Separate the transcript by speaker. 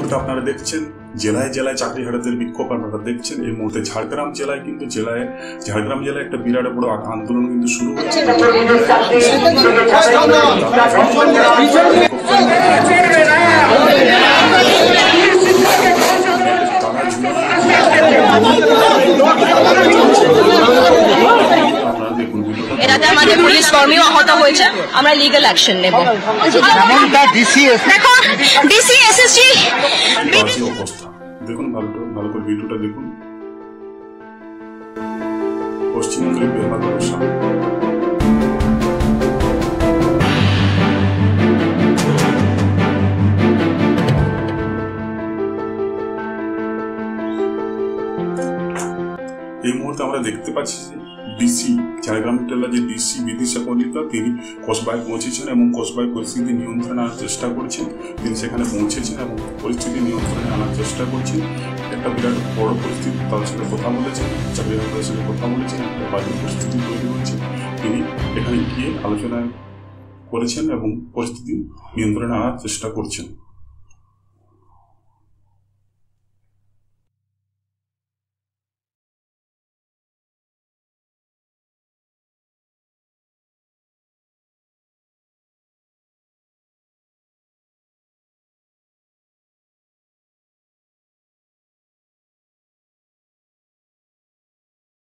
Speaker 1: ভিডিওটা আপনারা দেখছেন, জেলায় জেলায় চাকরিহারাদের বিক্ষোভ আপনারা দেখছেন। এই মুহূর্তে ঝাড়গ্রাম জেলায় কিন্তু ঝাড়গ্রাম জেলায় একটা বিরাট বড় আন্দোলন কিন্তু শুরু হয়েছে।
Speaker 2: এটাতে আমাদের পুলিশ কর্মীও আহত হয়েছে, আমরা লিগ্যাল অ্যাকশন নেব।
Speaker 1: অবস্থা দেখুন, ভালো করে ভিডিওটা দেখুন। পশ্চিমবঙ্গের বেহালার সামনে এই মুহূর্তে আমরা দেখতে পাচ্ছি যে ডিসি ঝাড়গ্রাম জেলার যে ডিসি বিদিশা কলিতা তিনি কসবায় পৌঁছেছেন এবং কসবায় পরিস্থিতি নিয়ন্ত্রণে আনার চেষ্টা করছেন। তিনি সেখানে পৌঁছেছেন এবং পরিস্থিতি নিয়ন্ত্রণে আনার চেষ্টা করছেন। একটা বিরাট বড় পরিস্থিতি তাদের সাথে কথা বলেছেন, চাকরিহারাদের সাথে কথা বলেছেন, একটা বাজে পরিস্থিতি তৈরি হয়েছে। তিনি এখানে গিয়ে আলোচনা করেছেন এবং পরিস্থিতি নিয়ন্ত্রণে আনার চেষ্টা করছেন।